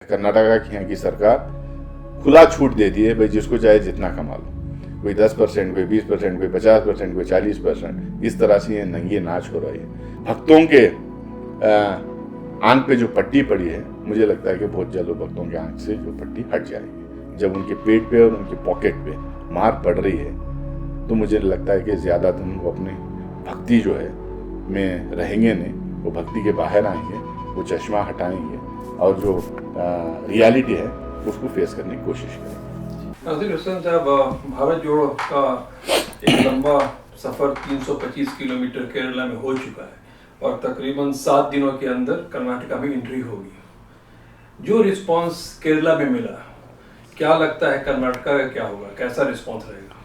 कर्नाटका की यहाँ की सरकार खुला छूट देती है, भाई जिसको चाहे जितना कमा लो, कोई 10%, कोई 20%, कोई 50%, कोई 40%, इस तरह से ये नंगे नाच हो रही है। भक्तों के आंख पे जो पट्टी पड़ी है, मुझे लगता है कि बहुत जल्द भक्तों के आंख से जो पट्टी हट जाएगी। जब उनके पेट पे और उनके पॉकेट पे मार पड़ रही है तो मुझे लगता है कि ज़्यादा दिन वो अपनी भक्ति जो है में रहेंगे नहीं, वो भक्ति के बाहर आएंगे, वो चश्मा हटाएंगे और जो रियलिटी है उसको फेस करने की कोशिश करेंगे। नाज़रीन हुसैन साहब, भारत जोड़ो का एक लंबा सफ़र 325 किलोमीटर केरला में हो चुका है और तकरीबन 7 दिनों के अंदर कर्नाटका में एंट्री होगी। जो रिस्पांस केरला में मिला, क्या लगता है कर्नाटका का क्या होगा, कैसा रिस्पांस रहेगा?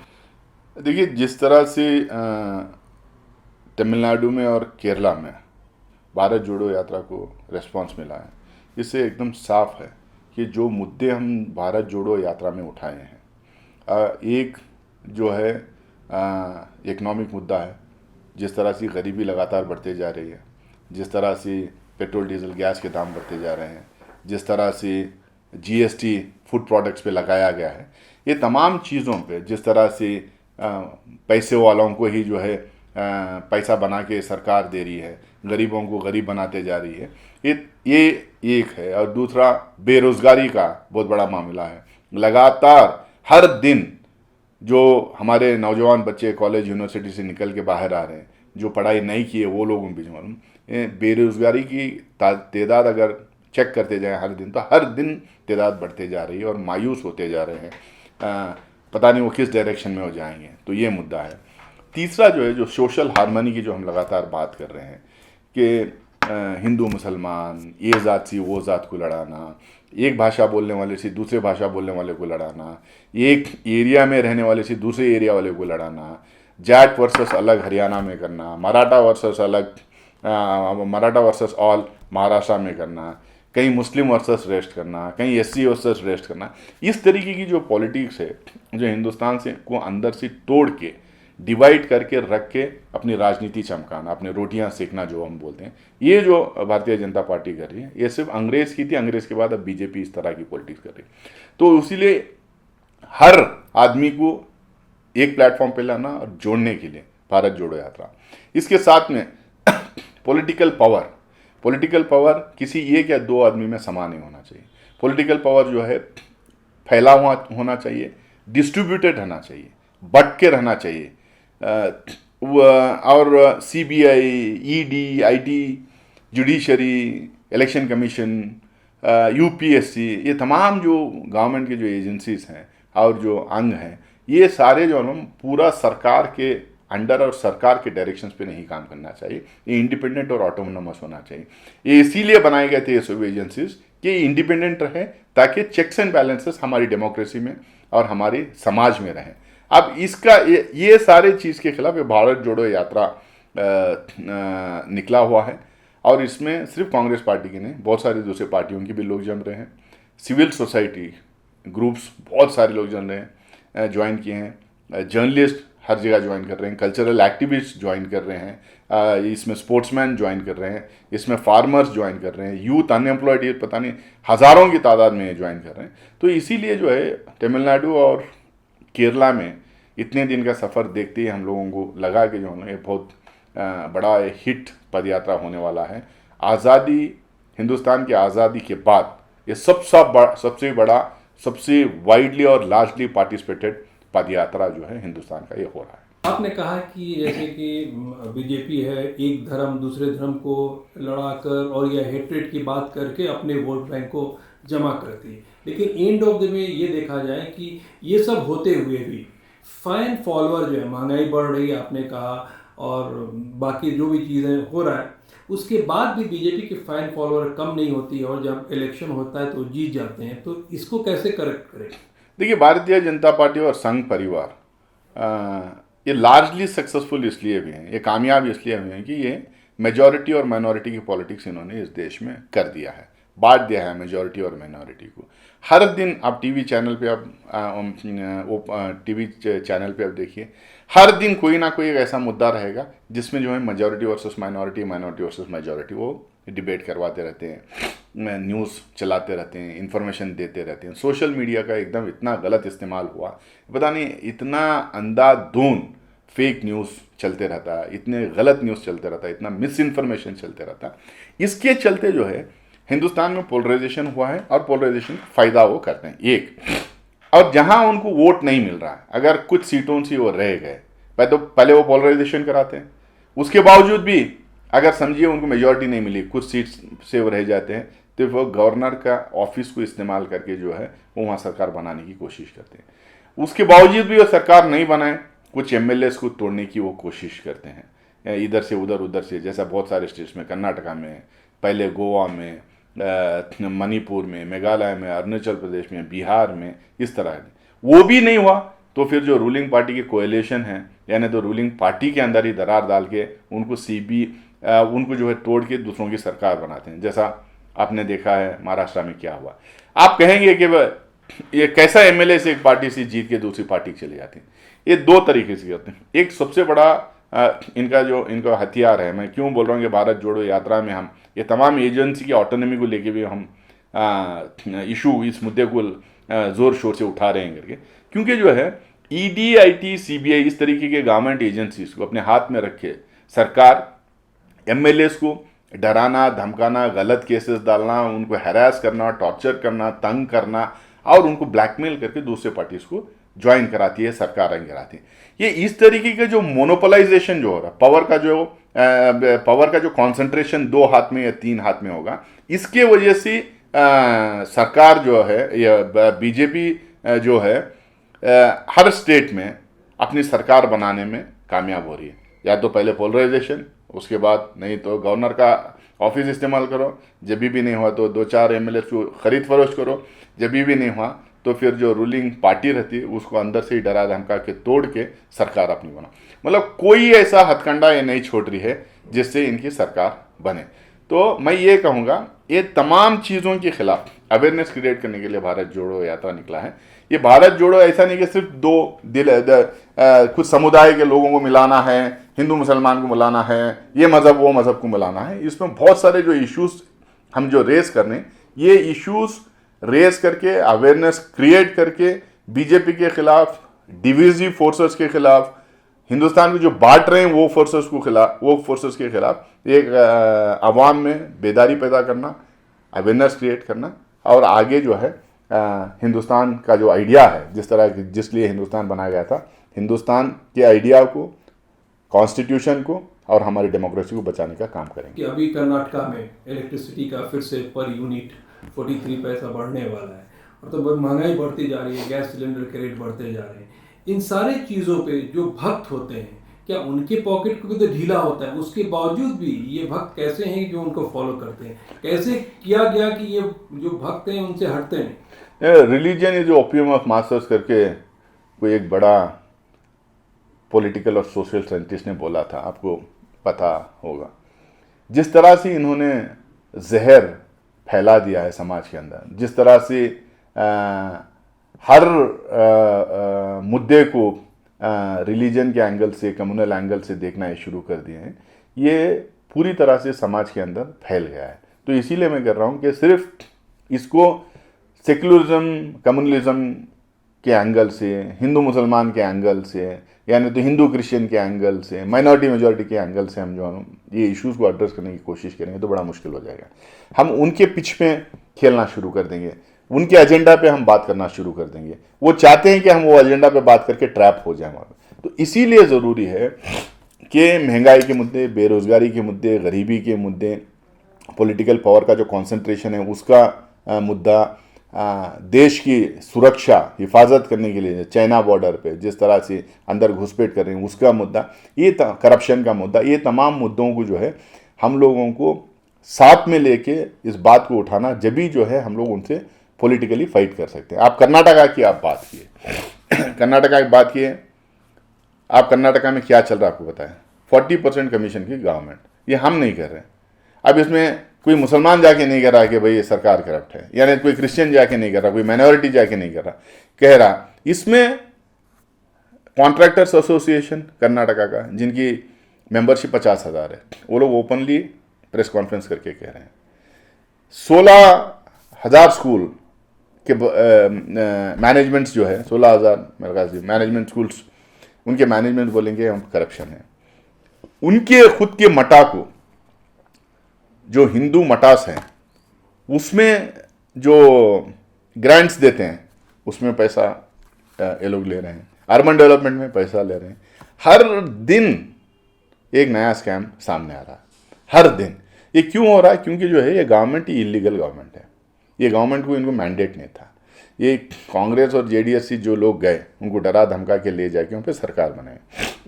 देखिए, जिस तरह से तमिलनाडु में और केरला में भारत जोड़ो यात्रा को रिस्पांस मिला है, इससे एकदम साफ है कि जो मुद्दे हम भारत जोड़ो यात्रा में उठाए हैं, एक जो है इकनॉमिक मुद्दा है। जिस तरह से गरीबी लगातार बढ़ते जा रही है, जिस तरह से पेट्रोल डीजल गैस के दाम बढ़ते जा रहे हैं, जिस तरह से जीएसटी फूड प्रोडक्ट्स पे लगाया गया है, ये तमाम चीज़ों पे जिस तरह से पैसे वालों को ही जो है पैसा बना के सरकार दे रही है, गरीबों को गरीब बनाते जा रही है, ये एक है। और दूसरा बेरोज़गारी का बहुत बड़ा मामला है। लगातार हर दिन जो हमारे नौजवान बच्चे कॉलेज यूनिवर्सिटी से निकल के बाहर आ रहे हैं, जो पढ़ाई नहीं किए वो लोगों के बीच मालूम, बेरोज़गारी की तादाद अगर चेक करते जाएं हर दिन, तो हर दिन तादाद बढ़ते जा रही है और मायूस होते जा रहे हैं। पता नहीं वो किस डायरेक्शन में हो जाएंगे। तो ये मुद्दा है। तीसरा जो है, जो सोशल हार्मनी की जो हम लगातार बात कर रहे हैं कि हिंदू मुसलमान, ये ज़ात से वो ज़ात को लड़ाना, एक भाषा बोलने वाले से दूसरे भाषा बोलने वाले को लड़ाना, एक एरिया में रहने वाले से दूसरे एरिया वाले को लड़ाना, जाट वर्सेस अलग हरियाणा में करना, मराठा वर्सेस अलग, मराठा वर्सेस ऑल महाराष्ट्र में करना, कहीं मुस्लिम वर्सेस रेस्ट करना, कहीं एससी वर्सेस रेस्ट करना, इस तरीके की जो पॉलिटिक्स है, जो हिंदुस्तान से को अंदर से तोड़ के डिवाइड करके रख के अपनी राजनीति चमकाना, अपने रोटियां सेकना जो हम बोलते हैं, ये जो भारतीय जनता पार्टी कर रही है, ये सिर्फ अंग्रेज़ की थी। अंग्रेज़ के बाद अब बीजेपी इस तरह की पॉलिटिक्स कर रही है। तो इसीलिए हर आदमी को एक प्लेटफॉर्म पे लाना और जोड़ने के लिए भारत जोड़ो यात्रा। इसके साथ में पॉलिटिकल पावर किसी एक या दो आदमी में समान नहीं होना चाहिए। पॉलिटिकल पावर जो है फैला हुआ होना चाहिए, डिस्ट्रीब्यूटेड रहना चाहिए, बट के रहना चाहिए। और CBI, ED, IT, judiciary, election commission, UPSC, ये तमाम जो गवर्नमेंट के जो एजेंसीज हैं और जो अंग हैं, ये सारे जो हम पूरा सरकार के अंडर और सरकार के डायरेक्शंस पे नहीं काम करना चाहिए। ये इंडिपेंडेंट और ऑटोनोमस होना चाहिए। ये इसीलिए बनाए गए थे ये सब एजेंसीज कि इंडिपेंडेंट रहे, ताकि चेक्स एंड बैलेंसेस हमारी डेमोक्रेसी में और हमारे समाज में रहें। अब इसका ये सारे चीज़ के खिलाफ ये भारत जोड़ो यात्रा निकला हुआ है। और इसमें सिर्फ कांग्रेस पार्टी की नहीं, बहुत सारी दूसरी पार्टियों की भी लोग जम रहे हैं। सिविल सोसाइटी ग्रुप्स बहुत सारे लोग जम रहे हैं, ज्वाइन किए हैं। जर्नलिस्ट हर जगह ज्वाइन कर रहे हैं, कल्चरल एक्टिविस्ट ज्वाइन कर रहे हैं, इसमें स्पोर्ट्समैन ज्वाइन कर रहे हैं, इसमें फार्मर्स ज्वाइन कर रहे हैं, यूथ अनएम्प्लॉयड पता नहीं हज़ारों की तादाद में ज्वाइन कर रहे हैं। तो इसीलिए जो है तमिलनाडु और केरला में इतने दिन का सफ़र देखते ही हम लोगों को लगा कि जो है ये बहुत बड़ा हिट पद यात्रा होने वाला है। आज़ादी, हिंदुस्तान की आज़ादी के बाद ये सबसे बड़ा, सबसे वाइडली और लार्जली पार्टिसिपेटेड पद यात्रा जो है हिंदुस्तान का ये हो रहा है। आपने कहा कि जैसे कि बीजेपी है, एक धर्म दूसरे धर्म को लड़ाकर और या हेट्रेड की बात करके अपने वोट बैंक को जमा करती है, लेकिन एंड ऑफ द में ये देखा जाए कि ये सब होते हुए भी फैन फॉलोअर जो है, महंगाई बढ़ रही है आपने कहा, और बाकी जो भी चीज़ें हो रहा है, उसके बाद भी बीजेपी के फैन फॉलोअर कम नहीं होती और जब इलेक्शन होता है तो जीत जाते हैं। तो इसको कैसे करेक्ट करें? देखिए, भारतीय जनता पार्टी और संघ परिवार ये लार्जली सक्सेसफुल इसलिए भी हैं, ये कामयाब इसलिए हुए हैं कि ये मेजॉरिटी और माइनॉरिटी की पॉलिटिक्स इन्होंने इस देश में कर दिया है, बांट दिया है मेजॉरिटी और माइनॉरिटी को। हर दिन आप टीवी चैनल पे आप देखिए, हर दिन कोई ना कोई एक ऐसा मुद्दा रहेगा जिसमें जो है majority versus minority, minority versus majority वो डिबेट करवाते रहते हैं, न्यूज़ चलाते रहते हैं, इन्फॉर्मेशन देते रहते हैं। सोशल मीडिया का एकदम इतना गलत इस्तेमाल हुआ, पता नहीं इतना अंधाधुंध फेक न्यूज़ चलते रहता है, इतने गलत न्यूज़ चलते रहता है, इतना मिस इन्फॉर्मेशन चलते रहता है। इसके चलते जो है हिंदुस्तान में पोलराइजेशन हुआ है और पोलराइजेशन का फ़ायदा वो करते हैं एक। और जहां उनको वोट नहीं मिल रहा है, अगर कुछ सीटों से वो रह गए, पहले वो पोलराइजेशन कराते हैं, उसके बावजूद भी अगर समझिए उनको मेजॉरिटी नहीं मिली, कुछ सीट से वो रह जाते हैं, तो वो गवर्नर का ऑफिस को इस्तेमाल करके जो है वो वहाँ सरकार बनाने की कोशिश करते हैं। उसके बावजूद भी वो सरकार नहीं बनाए, कुछ एमएलएस को तोड़ने की वो कोशिश करते हैं, इधर से उधर उधर से, जैसा बहुत सारे स्टेट्स में, कर्नाटका में, पहले गोवा में, मणिपुर में, मेघालय में, अरुणाचल प्रदेश में, बिहार में, इस तरह वो भी नहीं हुआ। तो फिर जो रूलिंग पार्टी के कोएलिशन है, यानी तो रूलिंग पार्टी के अंदर ही दरार डाल के उनको उनको जो है तोड़ के दूसरों की सरकार बनाते हैं, जैसा आपने देखा है महाराष्ट्र में क्या हुआ। आप कहेंगे कि ये कैसा एमएलए से एक पार्टी से जीत के दूसरी पार्टी चले जाते हैं? ये दो तरीके से करते हैं। एक सबसे बड़ा इनका हथियार है, मैं क्यों बोल रहा हूँ कि भारत जोड़ो यात्रा में हम ये तमाम एजेंसी की ऑटोनॉमी को लेके भी हम इशू, इस मुद्दे को ज़ोर शोर से उठा रहे हैं करके, क्योंकि जो है ईडी, आईटी, सीबीआई, इस तरीके के गवर्नमेंट एजेंसीज को अपने हाथ में रखे सरकार एमएलएस को डराना, धमकाना, गलत केसेस डालना, उनको हैरास करना, टॉर्चर करना, तंग करना और उनको ब्लैकमेल करके दूसरे पार्टीज को ज्वाइन कराती है, सरकार कराती है। ये इस तरीके का जो मोनोपोलाइजेशन जो हो रहा है, पावर का जो कॉन्सेंट्रेशन 2 हाथ में या 3 हाथ में होगा, इसके वजह से सरकार जो है या बीजेपी जो है हर स्टेट में अपनी सरकार बनाने में कामयाब हो रही है। या तो पहले पोलराइजेशन, उसके बाद नहीं तो गवर्नर का ऑफिस इस्तेमाल करो, जब भी नहीं हुआ तो 2-4 एमएलए को खरीद फरोख्त करो, जब भी नहीं हुआ तो फिर जो रूलिंग पार्टी रहती है उसको अंदर से ही डरा धमका के तोड़ के सरकार अपनी बना। मतलब कोई ऐसा हथकंडा ये नहीं छोड़ रही है जिससे इनकी सरकार बने। तो मैं ये कहूँगा, ये तमाम चीज़ों के खिलाफ अवेयरनेस क्रिएट करने के लिए भारत जोड़ो यात्रा निकला है। ये भारत जोड़ो ऐसा नहीं कि सिर्फ कुछ समुदाय के लोगों को मिलाना है, हिंदू मुसलमान को मिलाना है, ये मज़हब वो मज़हब को मिलाना है। इसमें बहुत सारे जो इश्यूज़ हम जो रेस कर रहे हैं, ये इश्यूज़ रेस करके, अवेयरनेस क्रिएट करके, बीजेपी के खिलाफ, डिविजिव फोर्सेस के खिलाफ, हिंदुस्तान को जो बांट रहे हैं वो फोर्सेस के खिलाफ एक अवाम में बेदारी पैदा करना, अवेयरनेस क्रिएट करना और आगे जो है हिंदुस्तान का जो आइडिया है, जिस लिए हिंदुस्तान बनाया गया था, हिंदुस्तान के आइडिया को, कॉन्स्टिट्यूशन को और हमारी डेमोक्रेसी को बचाने का काम करेंगे। कि अभी कर्नाटका में इलेक्ट्रिसिटी का फिर से पर यूनिट 43 पैसा बढ़ने वाला है, और तो महंगाई बढ़ती जा रही है, गैस सिलेंडर के रेट बढ़ते जा रहे हैं। इन सारे चीज़ों पे जो भक्त होते हैं, क्या उनके पॉकेट को भी तो ढीला होता है? उसके बावजूद भी ये भक्त कैसे हैं जो उनको फॉलो करते हैं? कैसे किया गया कि ये जो भक्त हैं उनसे हटते नहीं? Religion is opium of masters करके कोई एक बड़ा पॉलिटिकल और सोशल साइंटिस्ट ने बोला था, आपको पता होगा। जिस तरह से इन्होंने जहर फैला दिया है समाज के अंदर, जिस तरह से हर मुद्दे को रिलीजन के एंगल से, कम्युनल एंगल से देखना ये शुरू कर दिए हैं, ये पूरी तरह से समाज के अंदर फैल गया है। तो इसीलिए मैं कह रहा हूँ कि सिर्फ इसको सेक्युलरिज्म, कम्युनलिज्म के एंगल से, हिंदू मुसलमान के एंगल से, यानी तो हिंदू क्रिश्चियन के एंगल से, माइनॉरिटी मेजॉरिटी के एंगल से हम जो ये इश्यूज़ को एड्रेस करने की कोशिश करेंगे तो बड़ा मुश्किल हो जाएगा। हम उनके पिच में खेलना शुरू कर देंगे, उनके एजेंडा पे हम बात करना शुरू कर देंगे। वो चाहते हैं कि हम वो एजेंडा पे बात करके ट्रैप हो जाए वहाँ। तो इसीलिए ज़रूरी है कि महंगाई के मुद्दे, बेरोज़गारी के मुद्दे, गरीबी के मुद्दे, पॉलिटिकल पावर का जो कॉन्सेंट्रेशन है उसका मुद्दा, देश की सुरक्षा, हिफाजत करने के लिए चाइना बॉर्डर पे जिस तरह से अंदर घुसपैठ कर रहे हैं उसका मुद्दा, ये करप्शन का मुद्दा, ये तमाम मुद्दों को जो है हम लोगों को साथ में लेके इस बात को उठाना, जब भी जो है हम लोग उनसे पॉलिटिकली फाइट कर सकते हैं। आप कर्नाटका की आप बात किए कर्नाटका की बात किए, आप कर्नाटका में क्या चल रहा है आपको बताएं। 40% कमीशन की गवर्नमेंट, ये हम नहीं कर रहे हैं। अब इसमें कोई मुसलमान जाके नहीं कह रहा कि भाई ये सरकार करप्ट है, यानी कोई क्रिश्चियन जाके नहीं कर रहा, कोई माइनॉरिटी जाके नहीं कर रहा, कह रहा इसमें कॉन्ट्रैक्टर्स एसोसिएशन कर्नाटका का, जिनकी मेंबरशिप 50,000 है, वो लोग ओपनली प्रेस कॉन्फ्रेंस करके कह रहे हैं 16,000 स्कूल के मैनेजमेंट्स जो है 16,000 मेरे ख्याल से मैनेजमेंट स्कूल्स, उनके मैनेजमेंट बोलेंगे हम करप्शन है। उनके खुद के मटा को, जो हिंदू मटास हैं, उसमें जो ग्रांट्स देते हैं उसमें पैसा ये लोग ले रहे हैं, अर्बन डेवलपमेंट में पैसा ले रहे हैं। हर दिन एक नया स्कैम सामने आ रहा है, हर दिन। ये क्यों हो रहा है? क्योंकि जो है ये गवर्नमेंट ही इलीगल गवर्नमेंट है। ये गवर्नमेंट को, इनको मैंडेट नहीं था। ये कांग्रेस और जेडीएस से जो लोग गए उनको डरा धमका के ले जाके उन पर सरकार बनाए,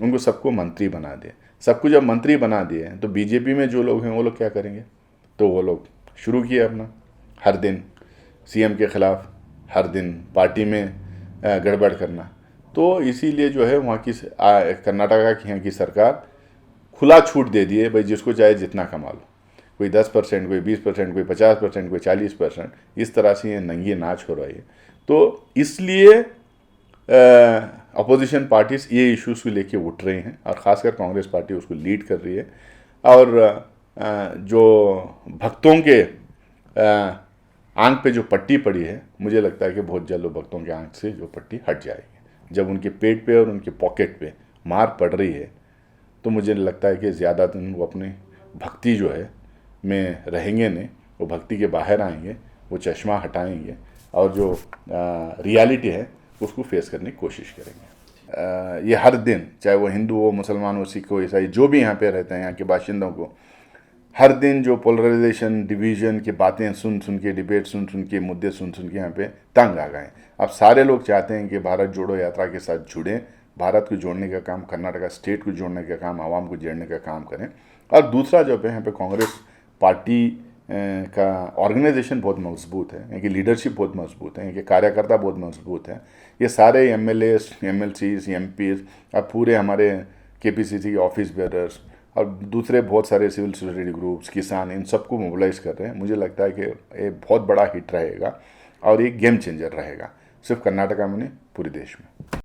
उनको सबको मंत्री बना दिए। सबको जब मंत्री बना दिए तो बीजेपी में जो लोग हैं वो लोग क्या करेंगे? तो वो लोग शुरू किए अपना हर दिन सीएम के खिलाफ, हर दिन पार्टी में गड़बड़ करना। तो इसीलिए जो है वहाँ की कर्नाटका की यहाँ की सरकार खुला छूट दे दिए, भाई जिसको चाहे जितना कमा लो, कोई 10%, कोई 20%, कोई 50%, कोई 40%, इस तरह से ये नंगी नाच हो रही है। तो इसलिए अपोजिशन पार्टीज ये इश्यूज को लेके उठ रही हैं और ख़ासकर कांग्रेस पार्टी उसको लीड कर रही है। और जो भक्तों के आंख पे जो पट्टी पड़ी है, मुझे लगता है कि बहुत जल्द भक्तों के आंख से जो पट्टी हट जाएगी। जब उनके पेट पे और उनके पॉकेट पे मार पड़ रही है तो मुझे लगता है कि ज़्यादा दिन वो अपनी भक्ति जो है में रहेंगे नहीं, वो भक्ति के बाहर आएंगे, वो चश्मा हटाएंगे और जो रियलिटी है उसको फेस करने की कोशिश करेंगे। ये हर दिन, चाहे वो हिंदू हो, मुसलमान हो, सिख हो, ईसाई, जो भी यहाँ पे रहते हैं, यहाँ के बाशिंदों को हर दिन जो पोलराइजेशन, डिवीजन की बातें सुन सुन के, डिबेट सुन सुन के, मुद्दे सुन सुन के यहाँ पे तंग आ गए। अब सारे लोग चाहते हैं कि भारत जोड़ो यात्रा के साथ जुड़ें, भारत को जोड़ने का काम, कर्नाटका स्टेट को जोड़ने का काम, आवाम को जोड़ने का काम करें। और दूसरा जो है यहाँ पे कांग्रेस पार्टी का ऑर्गेनाइजेशन बहुत मजबूत है, यहाँ की लीडरशिप बहुत मजबूत है, यहाँ के कार्यकर्ता बहुत मजबूत हैं। ये सारे एमएलएस, एमएलसीज, एमपीज और पूरे हमारे केपीसीसी के ऑफिस बेयरर्स और दूसरे बहुत सारे सिविल सोसाइटी ग्रुप्स, किसान, इन सबको मोबिलाइज कर रहे हैं। मुझे लगता है कि ये बहुत बड़ा हिट रहेगा और एक गेम चेंजर रहेगा, सिर्फ कर्नाटका में नहीं, पूरे देश में।